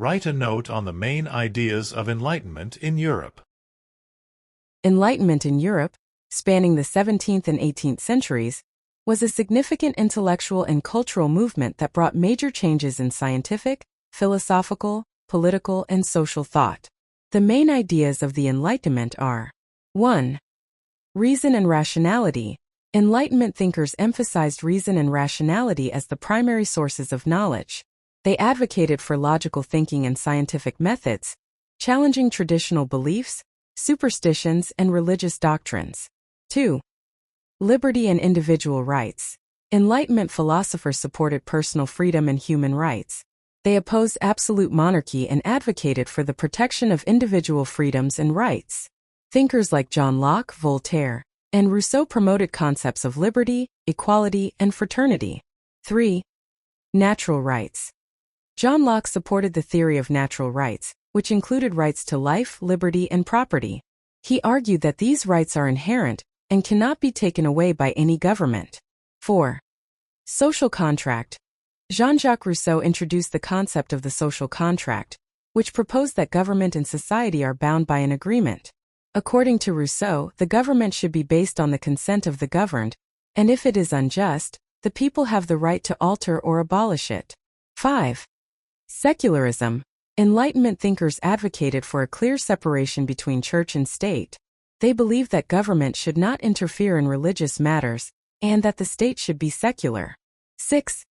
Write a note on the main ideas of Enlightenment in Europe. Enlightenment in Europe, spanning the 17th and 18th centuries, was a significant intellectual and cultural movement that brought major changes in scientific, philosophical, political, and social thought. The main ideas of the Enlightenment are: 1. Reason and rationality. Enlightenment thinkers emphasized reason and rationality as the primary sources of knowledge. They advocated for logical thinking and scientific methods, challenging traditional beliefs, superstitions, and religious doctrines. 2. Liberty and individual rights. Enlightenment philosophers supported personal freedom and human rights. They opposed absolute monarchy and advocated for the protection of individual freedoms and rights. Thinkers like John Locke, Voltaire, and Rousseau promoted concepts of liberty, equality, and fraternity. 3. Natural rights. John Locke supported the theory of natural rights, which included rights to life, liberty, and property. He argued that these rights are inherent and cannot be taken away by any government. 4. Social contract. Jean-Jacques Rousseau introduced the concept of the social contract, which proposed that government and society are bound by an agreement. According to Rousseau, the government should be based on the consent of the governed, and if it is unjust, the people have the right to alter or abolish it. 5. Secularism. Enlightenment thinkers advocated for a clear separation between church and state. They believed that government should not interfere in religious matters, and that the state should be secular. 6.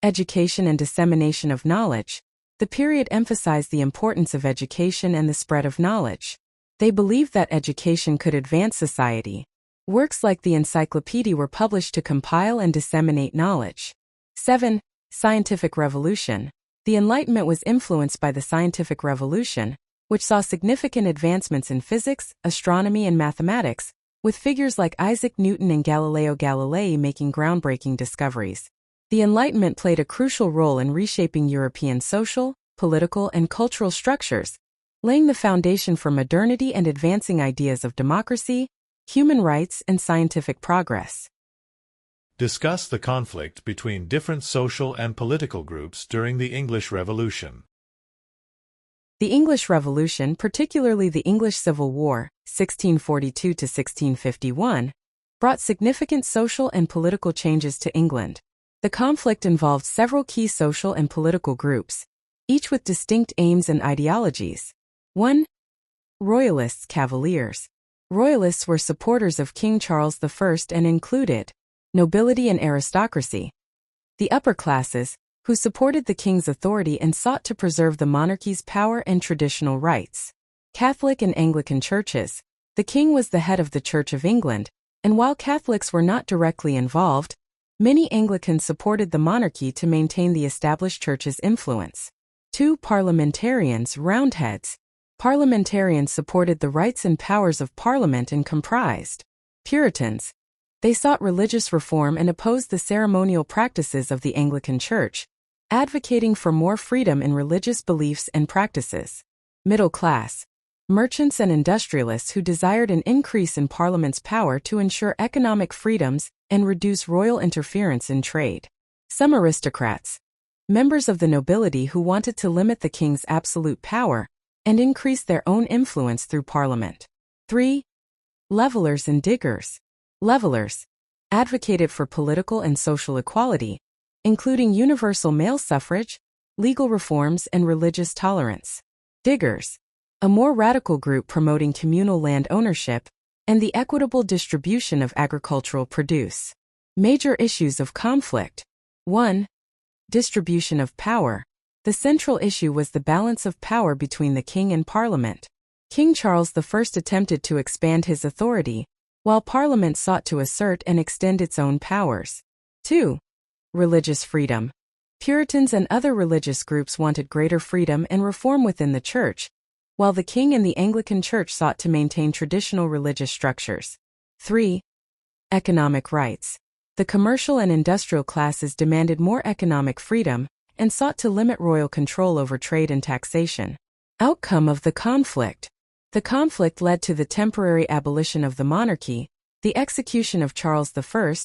Education and dissemination of knowledge. The period emphasized the importance of education and the spread of knowledge. They believed that education could advance society. Works like the Encyclopedia were published to compile and disseminate knowledge. 7. Scientific revolution. The Enlightenment was influenced by the Scientific Revolution, which saw significant advancements in physics, astronomy, and mathematics, with figures like Isaac Newton and Galileo Galilei making groundbreaking discoveries. The Enlightenment played a crucial role in reshaping European social, political, and cultural structures, laying the foundation for modernity and advancing ideas of democracy, human rights, and scientific progress. Discuss the conflict between different social and political groups during the English Revolution. The English Revolution, particularly the English Civil War, 1642 to 1651, brought significant social and political changes to England. The conflict involved several key social and political groups, each with distinct aims and ideologies. 1. Royalists, Cavaliers. Royalists were supporters of King Charles I and included nobility and aristocracy, the upper classes, who supported the king's authority and sought to preserve the monarchy's power and traditional rights. Catholic and Anglican churches. The king was the head of the Church of England, and while Catholics were not directly involved, many Anglicans supported the monarchy to maintain the established church's influence. 2. Parliamentarians, Roundheads. Parliamentarians supported the rights and powers of Parliament and comprised Puritans. They sought religious reform and opposed the ceremonial practices of the Anglican Church, advocating for more freedom in religious beliefs and practices. Middle class. Merchants and industrialists who desired an increase in Parliament's power to ensure economic freedoms and reduce royal interference in trade. Some aristocrats. Members of the nobility who wanted to limit the king's absolute power and increase their own influence through Parliament. 3. Levelers and diggers. Levelers advocated for political and social equality, including universal male suffrage, legal reforms, and religious tolerance. Diggers, a more radical group promoting communal land ownership and the equitable distribution of agricultural produce. Major issues of conflict. 1. Distribution of power. The central issue was the balance of power between the king and Parliament. King Charles I attempted to expand his authority, while Parliament sought to assert and extend its own powers. 2. Religious freedom. Puritans and other religious groups wanted greater freedom and reform within the Church, while the king and the Anglican Church sought to maintain traditional religious structures. 3. Economic rights. The commercial and industrial classes demanded more economic freedom and sought to limit royal control over trade and taxation. Outcome of the conflict. The conflict led to the temporary abolition of the monarchy, the execution of Charles I,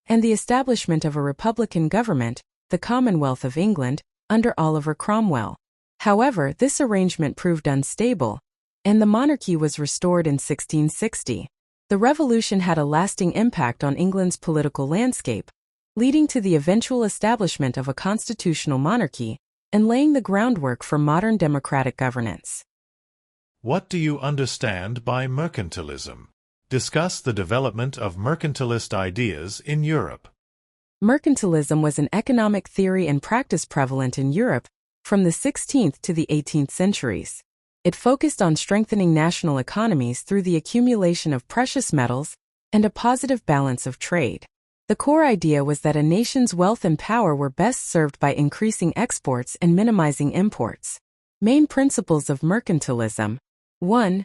and the establishment of a republican government, the Commonwealth of England, under Oliver Cromwell. However, this arrangement proved unstable, and the monarchy was restored in 1660. The revolution had a lasting impact on England's political landscape, leading to the eventual establishment of a constitutional monarchy and laying the groundwork for modern democratic governance. What do you understand by mercantilism? Discuss the development of mercantilist ideas in Europe. Mercantilism was an economic theory and practice prevalent in Europe from the 16th to the 18th centuries. It focused on strengthening national economies through the accumulation of precious metals and a positive balance of trade. The core idea was that a nation's wealth and power were best served by increasing exports and minimizing imports. Main principles of mercantilism: 1.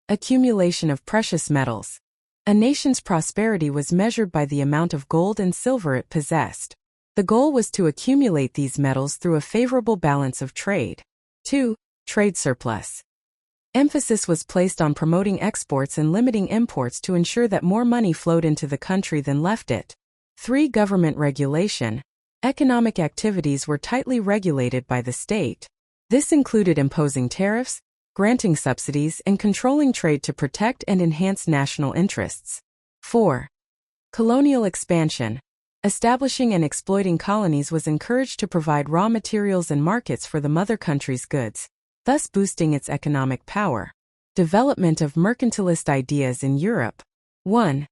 Accumulation of precious metals. A nation's prosperity was measured by the amount of gold and silver it possessed. The goal was to accumulate these metals through a favorable balance of trade. 2. Trade surplus. Emphasis was placed on promoting exports and limiting imports to ensure that more money flowed into the country than left it. 3. Government regulation. Economic activities were tightly regulated by the state. This included imposing tariffs, granting subsidies, and controlling trade to protect and enhance national interests. 4. Colonial expansion. Establishing and exploiting colonies was encouraged to provide raw materials and markets for the mother country's goods, thus boosting its economic power. Development of mercantilist ideas in Europe. 1.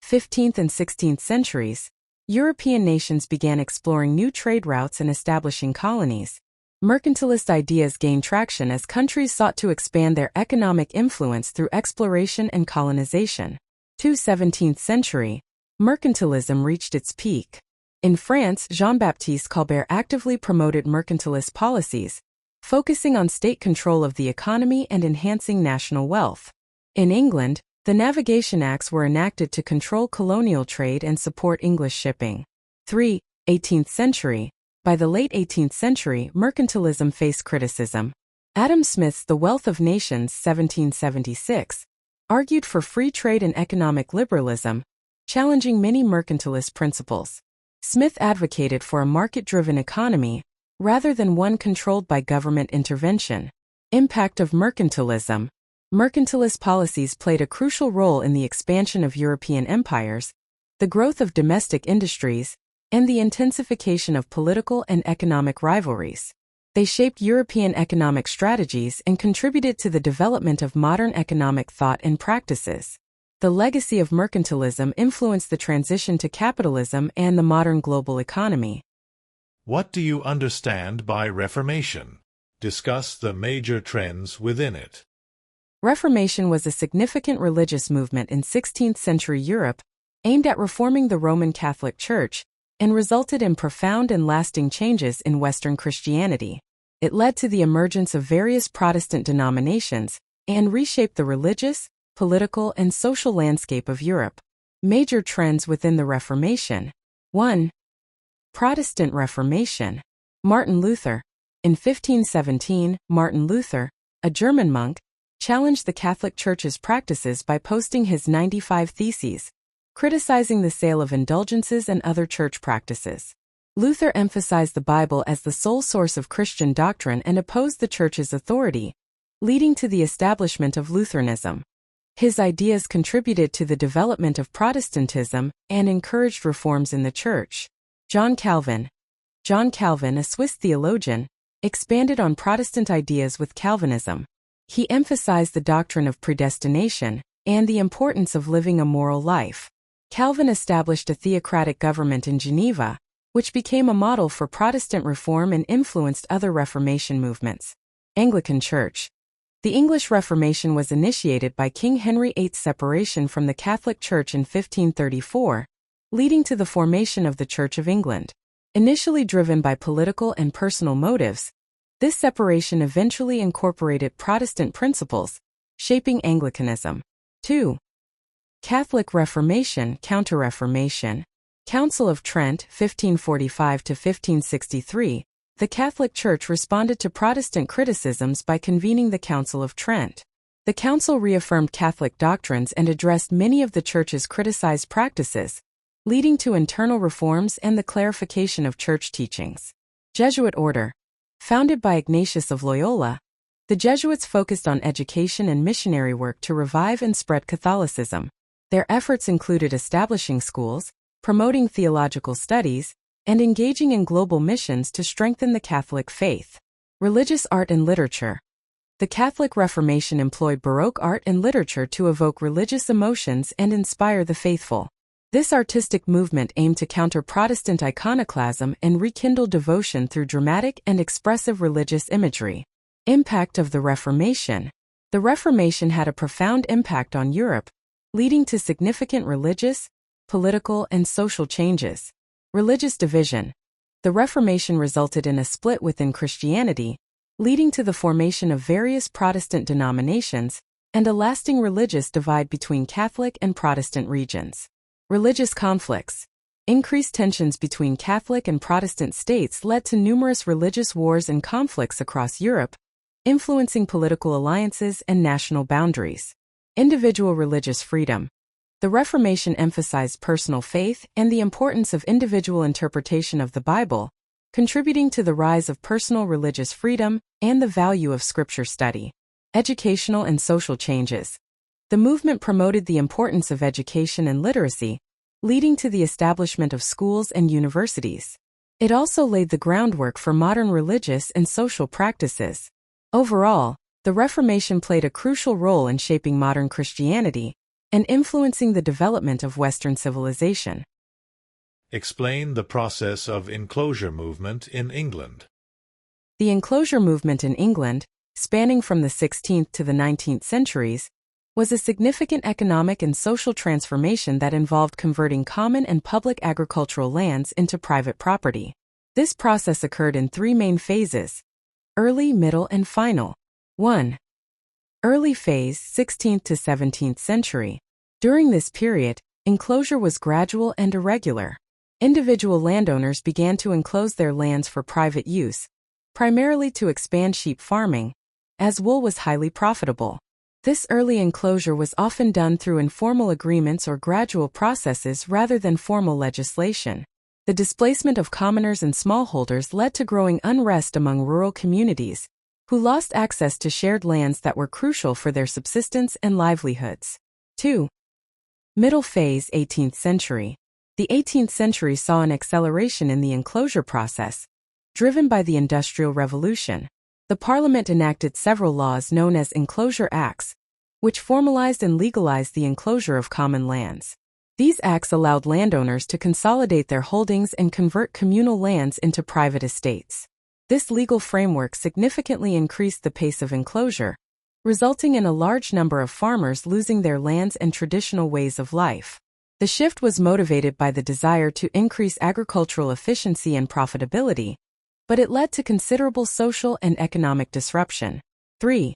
15th and 16th centuries. European nations began exploring new trade routes and establishing colonies. Mercantilist ideas gained traction as countries sought to expand their economic influence through exploration and colonization. 2. 17th century. Mercantilism reached its peak. In France, Jean-Baptiste Colbert actively promoted mercantilist policies, focusing on state control of the economy and enhancing national wealth. In England, the Navigation Acts were enacted to control colonial trade and support English shipping. 3. 18th century. By the late 18th century, mercantilism faced criticism. Adam Smith's The Wealth of Nations, 1776, argued for free trade and economic liberalism, challenging many mercantilist principles. Smith advocated for a market-driven economy, rather than one controlled by government intervention. Impact of mercantilism. Mercantilist policies played a crucial role in the expansion of European empires, the growth of domestic industries, and the intensification of political and economic rivalries. They shaped European economic strategies and contributed to the development of modern economic thought and practices. The legacy of mercantilism influenced the transition to capitalism and the modern global economy. What do you understand by Reformation? Discuss the major trends within it. Reformation was a significant religious movement in 16th-century Europe aimed at reforming the Roman Catholic Church and resulted in profound and lasting changes in Western Christianity. It led to the emergence of various Protestant denominations and reshaped the religious, political, and social landscape of Europe. Major trends within the Reformation. 1. Protestant Reformation. Martin Luther. In 1517, Martin Luther, a German monk, challenged the Catholic Church's practices by posting his 95 Theses, criticizing the sale of indulgences and other church practices. Luther emphasized the Bible as the sole source of Christian doctrine and opposed the Church's authority, leading to the establishment of Lutheranism. His ideas contributed to the development of Protestantism and encouraged reforms in the Church. John Calvin. John Calvin, a Swiss theologian, expanded on Protestant ideas with Calvinism. He emphasized the doctrine of predestination and the importance of living a moral life. Calvin established a theocratic government in Geneva, which became a model for Protestant reform and influenced other Reformation movements. Anglican Church. The English Reformation was initiated by King Henry VIII's separation from the Catholic Church in 1534, leading to the formation of the Church of England. Initially driven by political and personal motives, this separation eventually incorporated Protestant principles, shaping Anglicanism. 2. Catholic Reformation, Counter-Reformation. Council of Trent, 1545 to 1563. The Catholic Church responded to Protestant criticisms by convening the Council of Trent. The council reaffirmed Catholic doctrines and addressed many of the Church's criticized practices, leading to internal reforms and the clarification of Church teachings. Jesuit Order. Founded by Ignatius of Loyola, the Jesuits focused on education and missionary work to revive and spread Catholicism. Their efforts included establishing schools, promoting theological studies, and engaging in global missions to strengthen the Catholic faith. Religious art and literature. The Catholic Reformation employed Baroque art and literature to evoke religious emotions and inspire the faithful. This artistic movement aimed to counter Protestant iconoclasm and rekindle devotion through dramatic and expressive religious imagery. Impact of the Reformation. The Reformation had a profound impact on Europe, leading to significant religious, political, and social changes. Religious division. The Reformation resulted in a split within Christianity, leading to the formation of various Protestant denominations and a lasting religious divide between Catholic and Protestant regions. Religious conflicts. Increased tensions between Catholic and Protestant states led to numerous religious wars and conflicts across Europe, influencing political alliances and national boundaries. Individual religious freedom. The Reformation emphasized personal faith and the importance of individual interpretation of the Bible, contributing to the rise of personal religious freedom and the value of scripture study. Educational and social changes. The movement promoted the importance of education and literacy, leading to the establishment of schools and universities. It also laid the groundwork for modern religious and social practices. Overall, the Reformation played a crucial role in shaping modern Christianity and influencing the development of Western civilization. Explain the process of enclosure movement in England. The enclosure movement in England, spanning from the 16th to the 19th centuries, was a significant economic and social transformation that involved converting common and public agricultural lands into private property. This process occurred in three main phases: early, middle, and final. 1. Early phase, 16th to 17th century. During this period, enclosure was gradual and irregular. Individual landowners began to enclose their lands for private use, primarily to expand sheep farming, as wool was highly profitable. This early enclosure was often done through informal agreements or gradual processes rather than formal legislation. The displacement of commoners and smallholders led to growing unrest among rural communities, who lost access to shared lands that were crucial for their subsistence and livelihoods. 2. Middle phase, 18th century. The 18th century saw an acceleration in the enclosure process, driven by the Industrial Revolution. The Parliament enacted several laws known as Enclosure Acts, which formalized and legalized the enclosure of common lands. These acts allowed landowners to consolidate their holdings and convert communal lands into private estates. This legal framework significantly increased the pace of enclosure, resulting in a large number of farmers losing their lands and traditional ways of life. The shift was motivated by the desire to increase agricultural efficiency and profitability, but it led to considerable social and economic disruption. 3.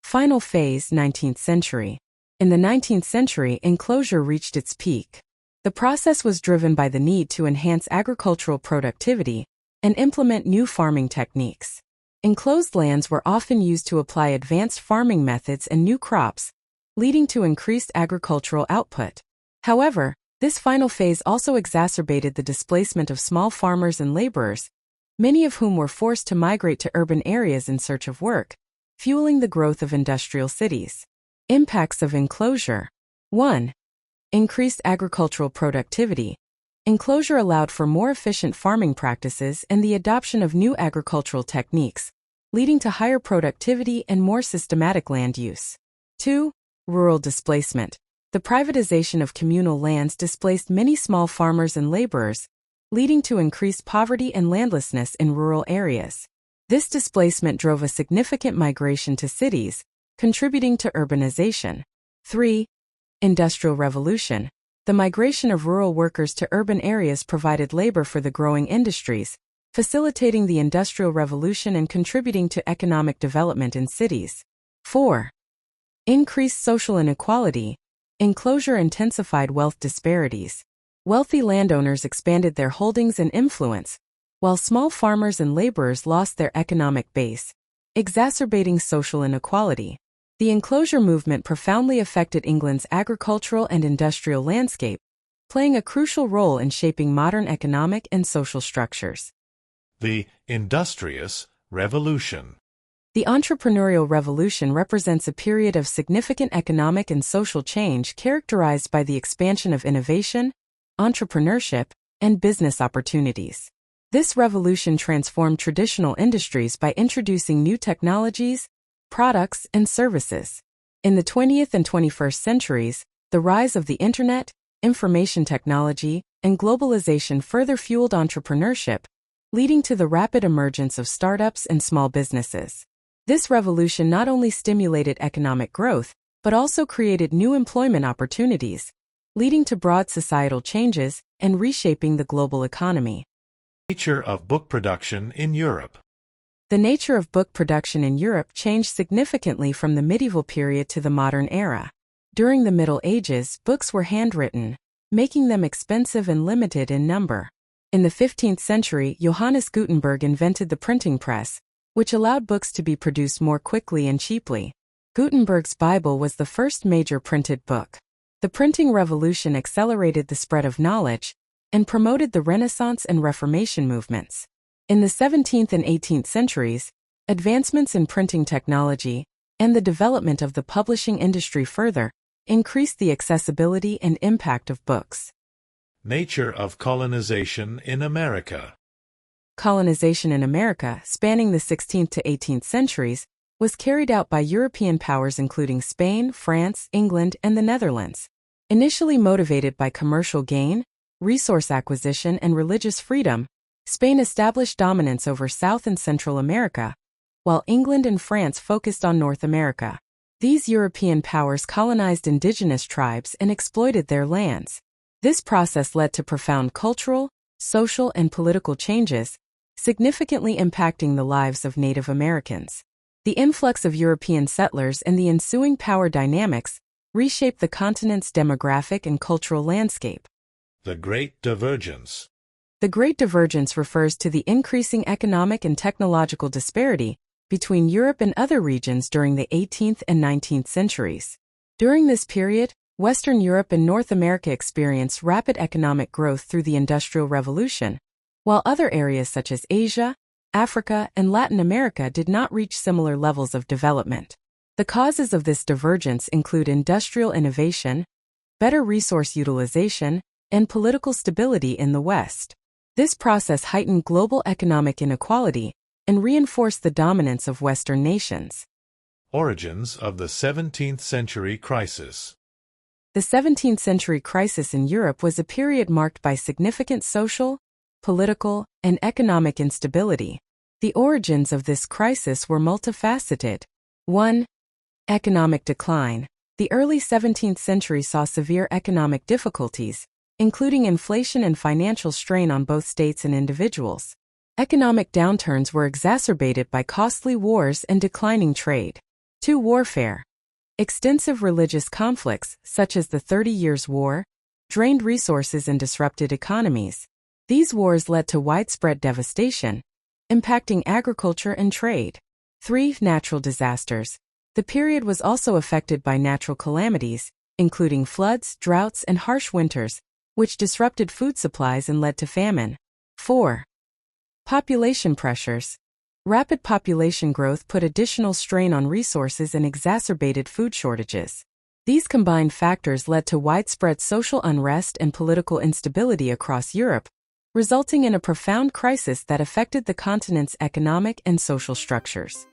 Final phase, 19th century. In the 19th century, enclosure reached its peak. The process was driven by the need to enhance agricultural productivity and implement new farming techniques. Enclosed lands were often used to apply advanced farming methods and new crops, leading to increased agricultural output. However, this final phase also exacerbated the displacement of small farmers and laborers, many of whom were forced to migrate to urban areas in search of work, fueling the growth of industrial cities. Impacts of enclosure. 1. Increased agricultural productivity. Enclosure allowed for more efficient farming practices and the adoption of new agricultural techniques, leading to higher productivity and more systematic land use. 2. Rural displacement. The privatization of communal lands displaced many small farmers and laborers, leading to increased poverty and landlessness in rural areas. This displacement drove a significant migration to cities, contributing to urbanization. 3. Industrial Revolution. The migration of rural workers to urban areas provided labor for the growing industries, facilitating the Industrial Revolution and contributing to economic development in cities. 4. Increased social inequality. Enclosure intensified wealth disparities. Wealthy landowners expanded their holdings and influence, while small farmers and laborers lost their economic base, exacerbating social inequality. The enclosure movement profoundly affected England's agricultural and industrial landscape, playing a crucial role in shaping modern economic and social structures. The Industrious Revolution. The entrepreneurial revolution represents a period of significant economic and social change characterized by the expansion of innovation, entrepreneurship, and business opportunities. This revolution transformed traditional industries by introducing new technologies, products, and services. In the 20th and 21st centuries, the rise of the Internet, information technology, and globalization further fueled entrepreneurship, leading to the rapid emergence of startups and small businesses. This revolution not only stimulated economic growth, but also created new employment opportunities, leading to broad societal changes and reshaping the global economy. Nature of book production in Europe. The nature of book production in Europe changed significantly from the medieval period to the modern era. During the Middle Ages, books were handwritten, making them expensive and limited in number. In the 15th century, Johannes Gutenberg invented the printing press, which allowed books to be produced more quickly and cheaply. Gutenberg's Bible was the first major printed book. The printing revolution accelerated the spread of knowledge and promoted the Renaissance and Reformation movements. In the 17th and 18th centuries, advancements in printing technology and the development of the publishing industry further increased the accessibility and impact of books. Nature of colonization in America. Colonization in America, spanning the 16th to 18th centuries, was carried out by European powers including Spain, France, England, and the Netherlands. Initially motivated by commercial gain, resource acquisition, and religious freedom, Spain established dominance over South and Central America, while England and France focused on North America. These European powers colonized indigenous tribes and exploited their lands. This process led to profound cultural, social, and political changes, significantly impacting the lives of Native Americans. The influx of European settlers and the ensuing power dynamics reshaped the continent's demographic and cultural landscape. The Great Divergence. The Great Divergence refers to the increasing economic and technological disparity between Europe and other regions during the 18th and 19th centuries. During this period, Western Europe and North America experienced rapid economic growth through the Industrial Revolution, while other areas such as Asia, Africa, and Latin America did not reach similar levels of development. The causes of this divergence include industrial innovation, better resource utilization, and political stability in the West. This process heightened global economic inequality and reinforced the dominance of Western nations. Origins of the 17th-century crisis. The 17th-century crisis in Europe was a period marked by significant social, political, and economic instability. The origins of this crisis were multifaceted. 1. Economic decline. The early 17th century saw severe economic difficulties, including inflation and financial strain on both states and individuals. Economic downturns were exacerbated by costly wars and declining trade. 2. Warfare. Extensive religious conflicts, such as the 30 Years' War, drained resources and disrupted economies. These wars led to widespread devastation, impacting agriculture and trade. 3. Natural disasters. The period was also affected by natural calamities, including floods, droughts, and harsh winters, which disrupted food supplies and led to famine. 4. Population pressures. Rapid population growth put additional strain on resources and exacerbated food shortages. These combined factors led to widespread social unrest and political instability across Europe, resulting in a profound crisis that affected the continent's economic and social structures.